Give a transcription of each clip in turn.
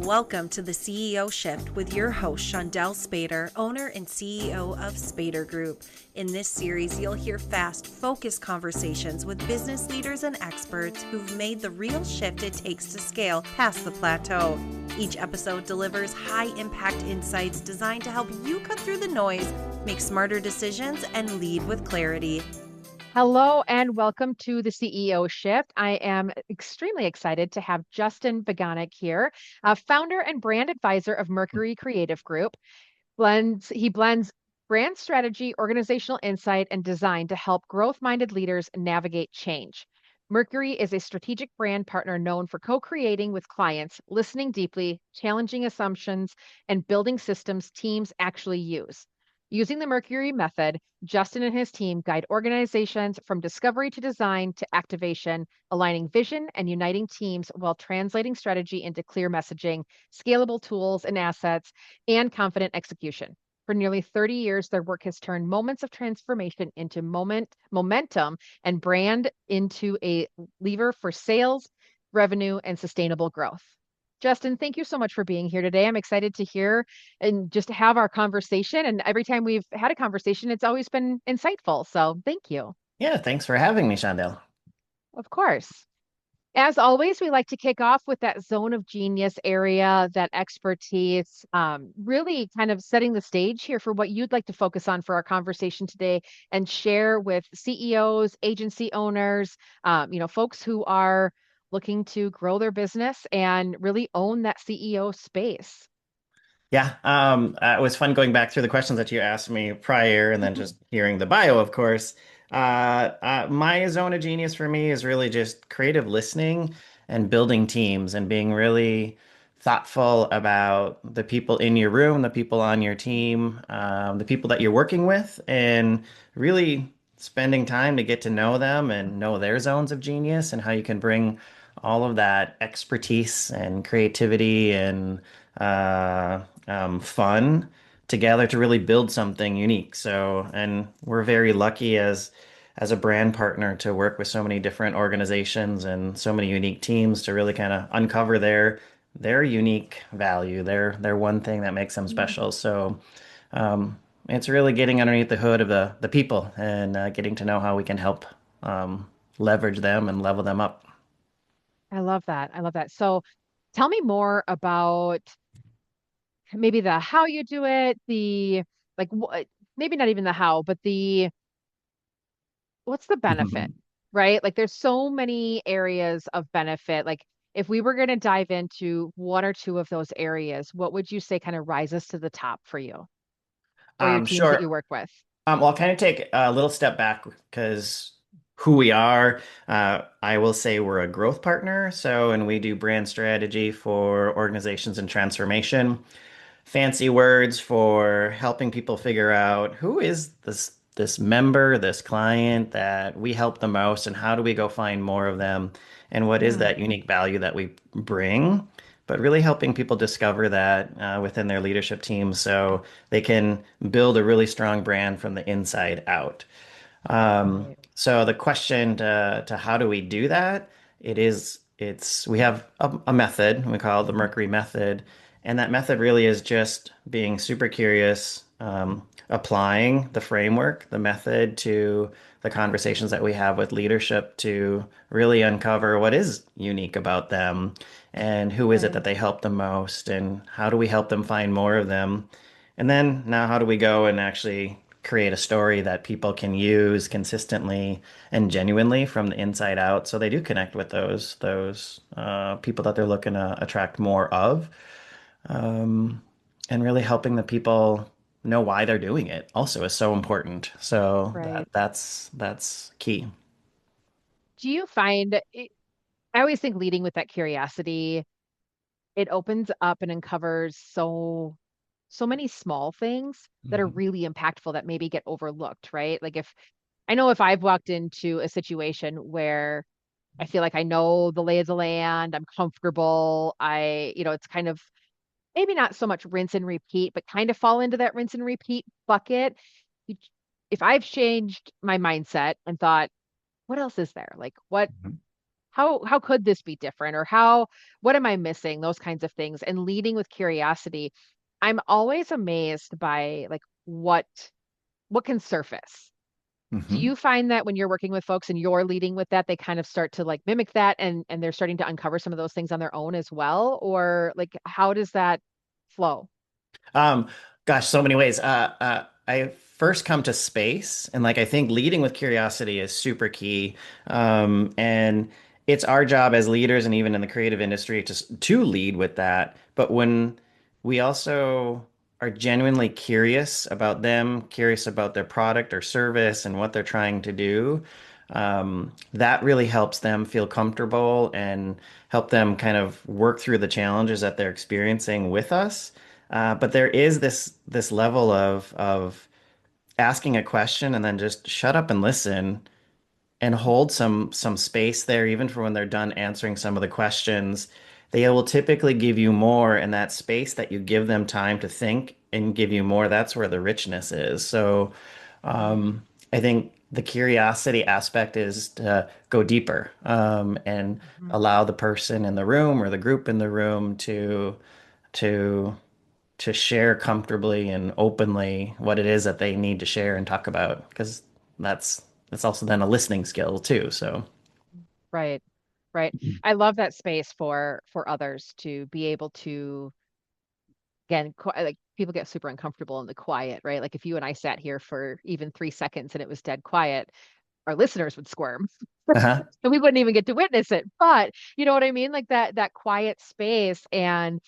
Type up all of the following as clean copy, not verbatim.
Welcome to the CEO Shift with your host, Shawndel Spader, owner and CEO of Spader Group. In this series, you'll hear fast, focused conversations with business leaders and experts who've made the real shift it takes to scale past the plateau. Each episode delivers high-impact insights designed to help you cut through the noise, make smarter decisions, and lead with clarity. Hello and welcome to the CEO Shift. I am extremely excited to have Justin Bieganek here, founder and brand advisor of Mercury Creative Group. He blends brand strategy, organizational insight, and design to help growth-minded leaders navigate change. Mercury is a strategic brand partner known for co-creating with clients, listening deeply, challenging assumptions, and building systems teams actually use. Using the Mercury Method, Justin and his team guide organizations from discovery to design to activation, aligning vision and uniting teams while translating strategy into clear messaging, scalable tools and assets, and confident execution. For nearly 30 years, their work has turned moments of transformation into momentum and brand into a lever for sales, revenue, and sustainable growth. Justin, thank you so much for being here today. I'm excited to hear and just to have our conversation. And every time we've had a conversation, it's always been insightful. So thank you. Yeah, thanks for having me, Shawndel. Of course. As always, we like to kick off with that zone of genius area, that expertise, really kind of setting the stage here for what you'd like to focus on for our conversation today and share with CEOs, agency owners, folks who are looking to grow their business and really own that CEO space. Yeah, it was fun going back through the questions that you asked me prior and then just hearing the bio, of course. My zone of genius for me is really just creative listening and building teams and being really thoughtful about the people in your room, the people on your team, the people that you're working with, and really spending time to get to know them and know their zones of genius and how you can bring all of that expertise and creativity and fun together to really build something unique. So, and we're very lucky as a brand partner to work with so many different organizations and so many unique teams to really kind of uncover their unique value, their one thing that makes them special. So, it's really getting underneath the hood of the people and getting to know how we can help leverage them and level them up. I love that. I love that. So tell me more about maybe the how you do it, the like what maybe not even the how, but the what's the benefit, right? Like there's so many areas of benefit. Like if we were going to dive into one or two of those areas, what would you say kind of rises to the top for you or your teams that you Sure. work with? Well, I'll kind of take a little step back because who we are, I will say we're a growth partner. So, and we do brand strategy for organizations and transformation. Fancy words for helping people figure out who is this member, this client that we help the most, and how do we go find more of them, and what is Yeah, that unique value that we bring, but really helping people discover that within their leadership team so they can build a really strong brand from the inside out. right. So the question to how do we do that? We have a method, we call it the Mercury Method, and that method really is just being super curious, applying the framework, the method to the conversations that we have with leadership to really uncover what is unique about them and who is it Right. that they help the most and how do we help them find more of them. And then now how do we go and actually create a story that people can use consistently and genuinely from the inside out so they do connect with those people that they're looking to attract more of, um, and really helping the people know why they're doing it also is so important. So Right. that's key. Do you find I always think leading with that curiosity, it opens up and uncovers so many small things that are Mhm. really impactful that maybe get overlooked, right? Like if I know if I've walked into a situation where I feel like I know the lay of the land, I'm comfortable, it's kind of maybe not so much rinse and repeat, but kind of fall into that rinse and repeat bucket. You- If I've changed my mindset and thought, what else is there? Like what Mhm. how could this be different, or how what am I missing? Those kinds of things, and leading with curiosity. I'm always amazed by like what can surface. Do Hmm. you find that when you're working with folks and you're leading with that, they kind of start to like mimic that, and they're starting to uncover some of those things on their own as well? Or like how does that flow? Um, Gosh, so many ways. I first come to space, and like I think leading with curiosity is super key. And it's our job as leaders, and even in the creative industry, to lead with that. But when we also are genuinely curious about them, curious about their product or service and what they're trying to do, that really helps them feel comfortable and help them kind of work through the challenges that they're experiencing with us. But there is this level of asking a question and then just shut up and listen and hold some space there, even for when they're done answering some of the questions. They will typically give you more, and that space that you give them time to think and give you more, that's where the richness is. So Mhm. I think the curiosity aspect is to go deeper, and Mhm. allow the person in the room or the group in the room to share comfortably and openly what it is that they need to share and talk about, because that's also then a listening skill too. So Right. Right. I love that space for others to be able to, again, like people get super uncomfortable in the quiet, right? Like if you and I sat here for even 3 seconds and it was dead quiet, our listeners would squirm uh-huh. and we wouldn't even get to witness it. But you know what I mean? Like that quiet space. And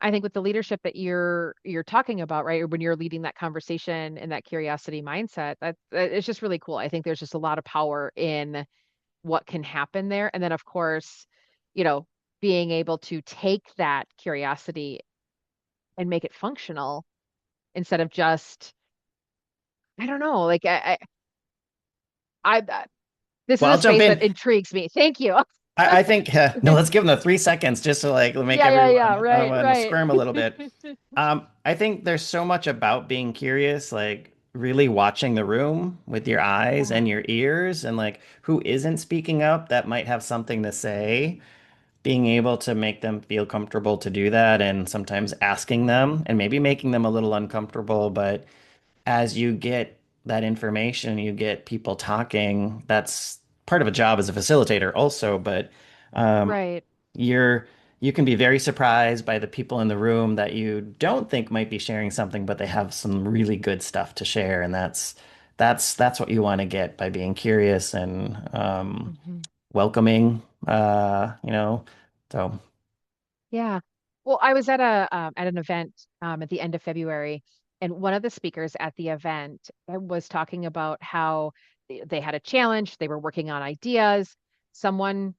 I think with the leadership that you're talking about, right? When you're leading that conversation and that curiosity mindset, that it's just really cool. I think there's just a lot of power in what can happen there. And then of course, you know, being able to take that curiosity and make it functional instead of just, I don't know, like I this is Well, a I'll jump space that in. intrigues me. Thank you. I think no, let's give them the 3 seconds just to like make Yeah, yeah, yeah. Right, everyone right. squirm a little bit. I think there's so much about being curious, like really watching the room with your eyes Yeah. and your ears, and like who isn't speaking up that might have something to say, being able to make them feel comfortable to do that, and sometimes asking them and maybe making them a little uncomfortable. But as you get that information, you get people talking. That's part of a job as a facilitator also, but um, Right. you're you can be very surprised by the people in the room that you don't think might be sharing something, but they have some really good stuff to share, and that's what you want to get by being curious and Mhm. welcoming. You know, so Yeah. Well, I was at an event at the end of February, and one of the speakers at the event was talking about how they had a challenge. They were working on ideas. Someone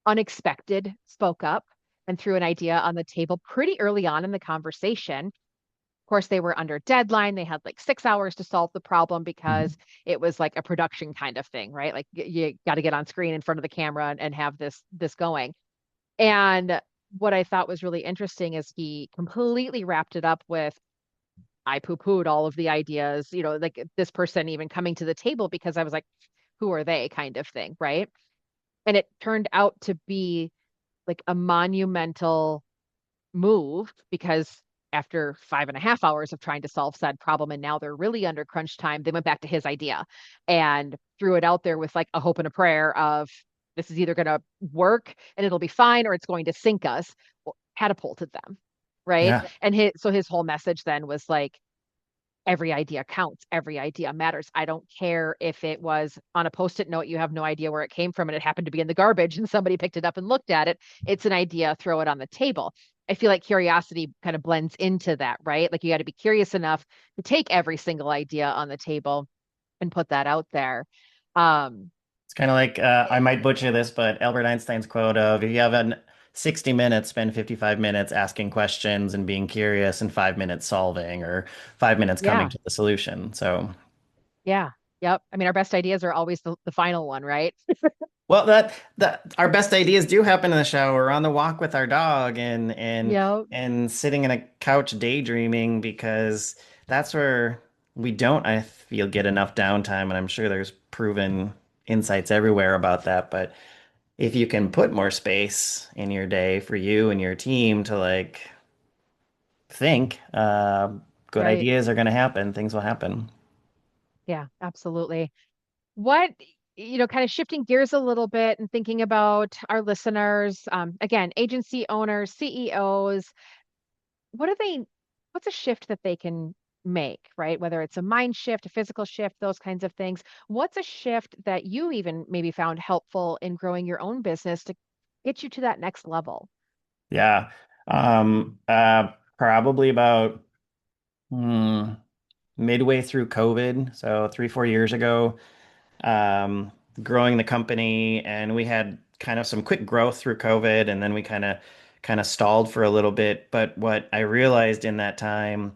unexpected spoke up and threw an idea on the table pretty early on in the conversation. Of course, they were under deadline. They had like 6 hours to solve the problem mhm. because it was like a production kind of thing, right? Like you got to get on screen in front of the camera and have this going. And what I thought was really interesting is he completely wrapped it up with, I poo-pooed all of the ideas, you know, like this person even coming to the table because I was like, who are they kind of thing, right? And it turned out to be like a monumental move because after 5.5 hours of trying to solve said problem and now they're really under crunch time, they went back to his idea and threw it out there with like a hope and a prayer of this is either going to work and it'll be fine or it's going to sink us. Well, catapulted them, right? Yeah, And his whole message then was like every idea counts. Every idea matters. I don't care if it was on a post-it note, you have no idea where it came from, and it happened to be in the garbage, and somebody picked it up and looked at it. It's an idea, throw it on the table. I feel like curiosity kind of blends into that, right? Like you got to be curious enough to take every single idea on the table and put that out there. Um, it's kind of like I might butcher this, but Albert Einstein's quote of if you have an 60 minutes, spend 55 minutes asking questions and being curious, and 5 minutes solving, or 5 minutes coming yeah, to the solution. So, yeah, yep. I mean, our best ideas are always the final one, right? well, that our best ideas do happen in the shower, on the walk with our dog, Yep. and sitting in a couch daydreaming, because that's where we don't, I feel, get enough downtime, and I'm sure there's proven insights everywhere about that, but if you can put more space in your day for you and your team to like think, good Right. ideas are going to happen, things will happen. Yeah, absolutely. What, kind of shifting gears a little bit and thinking about our listeners, again, agency owners, CEOs, what are they, what's a shift that they can make, right? Whether it's a mind shift, a physical shift, those kinds of things. What's a shift that you even maybe found helpful in growing your own business to get you to that next level? Yeah. Probably about hmm, midway through COVID, so 3, 4 years ago, um, growing the company, and we had kind of some quick growth through COVID, and then we kind of stalled for a little bit. But what I realized in that time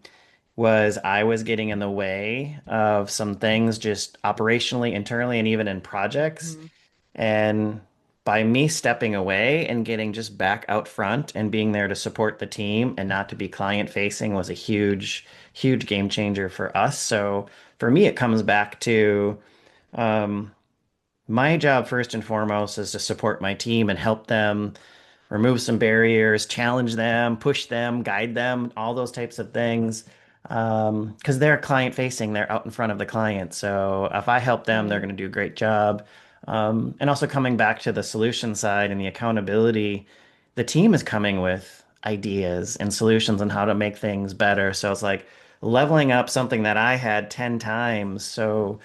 was I was getting in the way of some things just operationally, internally, and even in projects. Mhm. And by me stepping away and getting just back out front and being there to support the team and not to be client facing was a huge, huge game changer for us. So for me, it comes back to um, my job first and foremost is to support my team and help them remove some barriers, challenge them, push them, guide them, all those types of things. Because they're client facing, they're out in front of the client. So if I help them, they're Right. going to do a great job. And also coming back to the solution side and the accountability, the team is coming with ideas and solutions on how to make things better. So it's like leveling up something that I had 10 times. So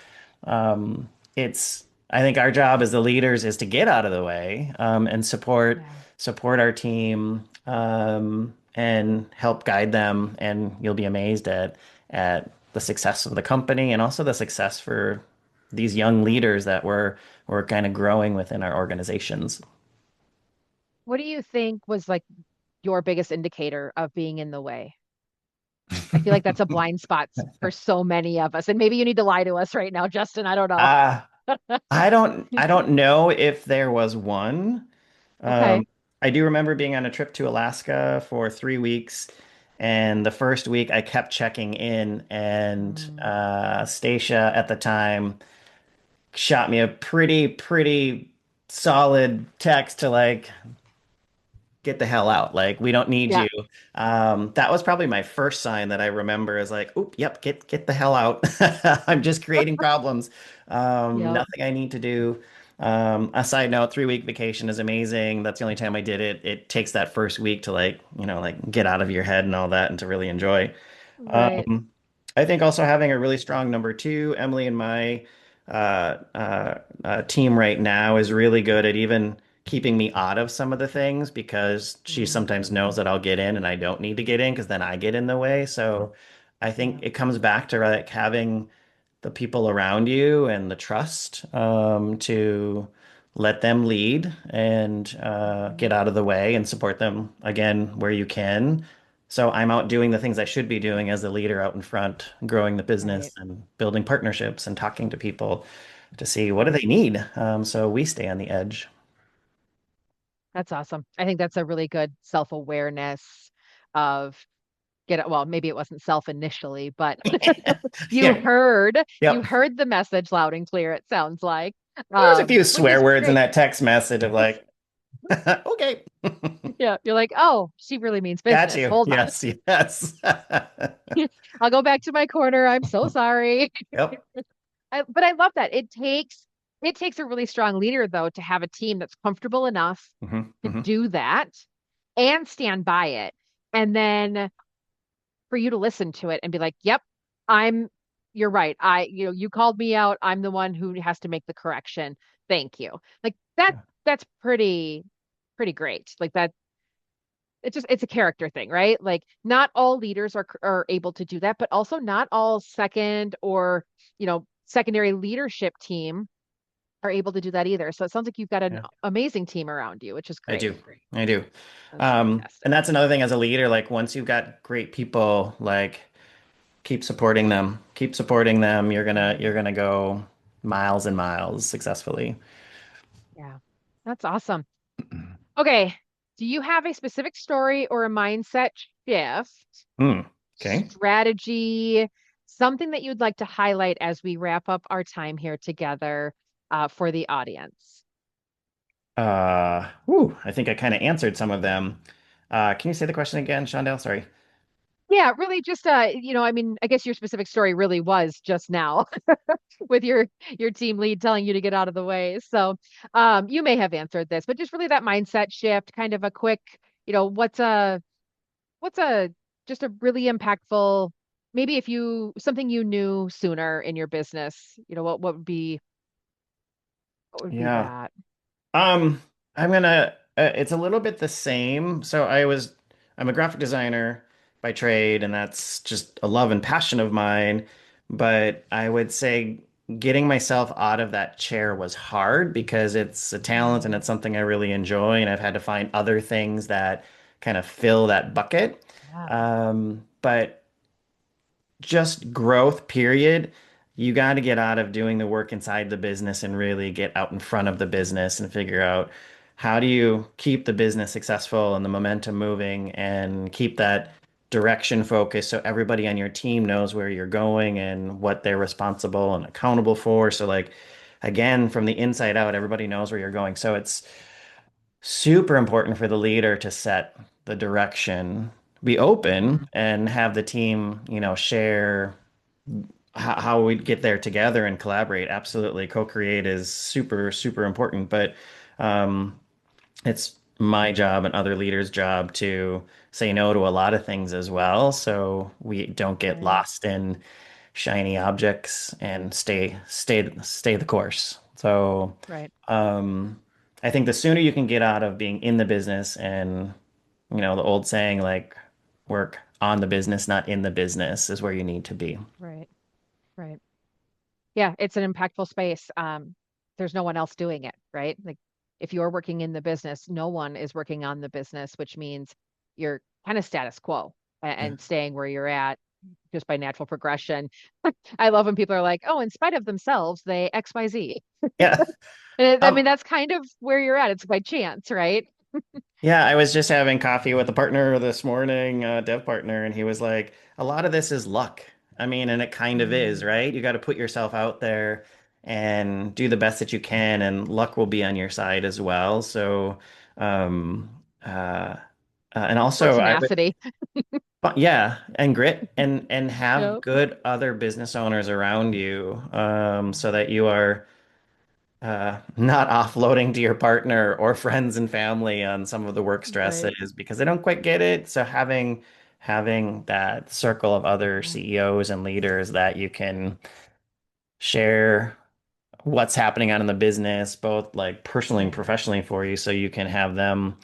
um, I think our job as the leaders is to get out of the way and Yeah. support our team and help guide them. And you'll be amazed at the success of the company and also the success for these young leaders that we're kind of growing within our organizations. What do you think was like your biggest indicator of being in the way? I feel like that's a blind spot for so many of us. And maybe you need to lie to us right now, Justin. I don't know. Uh, I don't know if there was one. Okay. Um, I do remember being on a trip to Alaska for 3 weeks, and the first week I kept checking in, and Mm, Stacia at the time shot me a pretty solid text to like get the hell out. Like, we don't need yeah. you. That was probably my first sign that I remember is like, oop, yep, get the hell out. I'm just creating problems. Yep. Nothing I need to do. A side note, 3 week vacation is amazing. That's the only time I did it. It takes that first week to like, like get out of your head and all that and to really enjoy. Right. Um, I think also having a really strong number two, Emily and my team right now is really good at even keeping me out of some of the things because she Mm, sometimes knows that I'll get in and I don't need to get in because then I get in the way. So I think yeah. it comes back to like having the people around you and the trust to let them lead and Mhm. get out of the way and support them again where you can. So I'm out doing the things I should be doing as the leader out in front, growing the business Right. and building partnerships and talking to people to see what do Yeah. they need. So we stay on the edge. That's awesome. I think that's a really good self-awareness of well, maybe it wasn't self initially, but you Yeah. heard you Yep. heard the message loud and clear, it sounds like. There's a few Which is swear words in great. that text message of like, okay, Yeah. You're like, oh, she really means got business. you. Hold on. Yes, yes. I'll go back to my corner. I'm so sorry. Yep. But I love that. It takes a really strong leader though to have a team that's comfortable enough Hmm. to Hmm. do that and stand by it. And then for you to listen to it and be like, "Yep, I'm you're right. You called me out. I'm the one who has to make the correction. Thank you." Like that's pretty great. Like that it's a character thing, right? Like not all leaders are able to do that, but also not all second or, secondary leadership team are able to do that either. So it sounds like you've got an Yeah, amazing team around you, which is I great. do. I do. That's And fantastic. that's another thing as a leader, like once you've got great people, like keep supporting them. Keep supporting them. You're gonna Mhm. you're gonna go miles and miles successfully. Yeah. That's awesome. Okay. Do you have a specific story or a mindset shift, Hmm. Okay. strategy, something that you'd like to highlight as we wrap up our time here together for the audience? I think I kind of answered some of them. Can you say the question again, Shawndel? Sorry. Yeah, really just I mean, I guess your specific story really was just now with your team lead telling you to get out of the way. So, you may have answered this, but just really that mindset shift, kind of a quick, what's a just a really impactful, maybe if you something you knew sooner in your business, what would be Yeah. that? Um, it's a little bit the same. I'm a graphic designer by trade, and that's just a love and passion of mine. But I would say getting myself out of that chair was hard because it's a talent and Mm, it's something I really enjoy, and I've had to find other things that kind of fill that bucket. yeah, But just growth, period. You got to get out of doing the work inside the business and really get out in front of the business and figure out how do you keep the business successful and the momentum moving and keep that direction focused so everybody on your team knows where you're going and what they're responsible and accountable for. So like again, from the inside out, everybody knows where you're going. So it's super important for the leader to set the direction, be open, hmm and have the team, share how we get there together and collaborate. Absolutely. Co-create is super, super important, but um, it's my job and other leaders' job to say no to a lot of things as well, so we don't get right, lost in shiny objects and stay the course. So right. um, I think the sooner you can get out of being in the business and, the old saying like work on the business, not in the business is where you need to be. Right. Right. Yeah, it's an impactful space. There's no one else doing it, right? Like if you're working in the business, no one is working on the business, which means you're kind of status quo Yeah. and staying where you're at just by natural progression. I love when people are like, "Oh, in spite of themselves, they XYZ." Yeah. And I mean, Um, that's kind of where you're at. It's by chance, right? yeah, I was just having coffee with a partner this morning, a dev partner, and he was like, a lot of this is luck. I mean, and it kind of is, Mm, right? You got to put yourself out there and do the best that you can, and luck will be on your side as well. So, um, and or also I would, tenacity. yeah, and grit and have Yep. good other business owners around you, so that you are not offloading to your partner or friends and family on some of the work Right. stresses because they don't quite get it. So having that circle of other Yeah. CEOs and leaders that you can share what's happening on in the business, both like personally and Right. professionally for you, so you can have them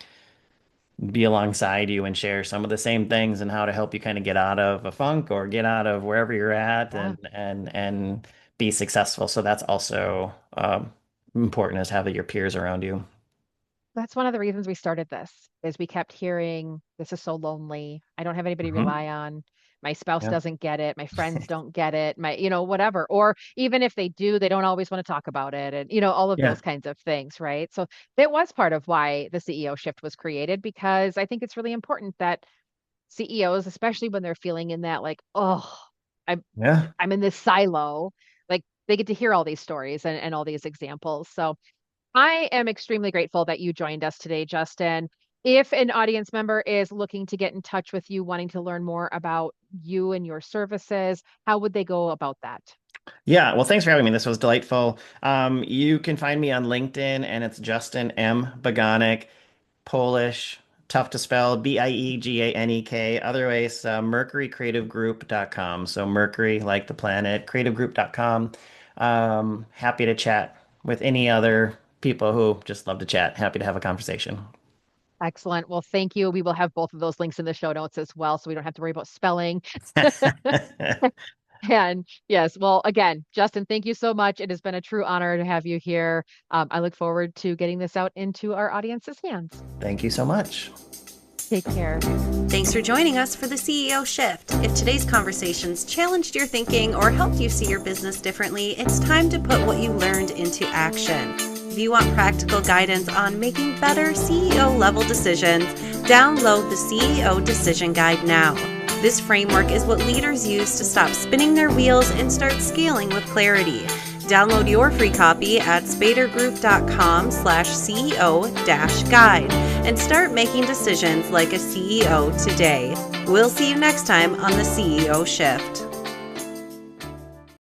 be alongside you and share some of the same things and how to help you kind of get out of a funk or get out of wherever you're at Yeah. and be successful. So that's also important as having your peers around you. That's one of the reasons we started this, is we kept hearing, this is so lonely. I don't have anybody to Hmm. rely on. My spouse Yeah. doesn't get it. My friends don't get it. Whatever. Or even if they do, they don't always want to talk about it. And, all of Yeah. those kinds of things, right? So that was part of why the CEO shift was created, because I think it's really important that CEOs, especially when they're feeling in that, like, oh, I'm Yeah. I'm in this silo, like they get to hear all these stories and all these examples. So I am extremely grateful that you joined us today, Justin. If an audience member is looking to get in touch with you, wanting to learn more about you and your services, how would they go about that? Yeah. Well, thanks for having me. This was delightful. You can find me on LinkedIn and it's Justin M. Bieganek. Polish, tough to spell, Bieganek. Otherwise, mercurycreativegroup.com. So Mercury, like the planet, creativegroup.com. Happy to chat with any other people who just love to chat. Happy to have a conversation. Excellent. Well, thank you. We will have both of those links in the show notes as well, so we don't have to worry about spelling. And yes, well, again, Justin, thank you so much. It has been a true honor to have you here. I look forward to getting this out into our audience's hands. Thank you so much. Take care. Thanks for joining us for the CEO Shift. If today's conversations challenged your thinking or helped you see your business differently, it's time to put what you learned into action. If you want practical guidance on making better CEO level decisions, download the CEO Decision Guide now. This framework is what leaders use to stop spinning their wheels and start scaling with clarity. Download your free copy at spadergroup.com/CEO-guide and start making decisions like a CEO today. We'll see you next time on the CEO Shift.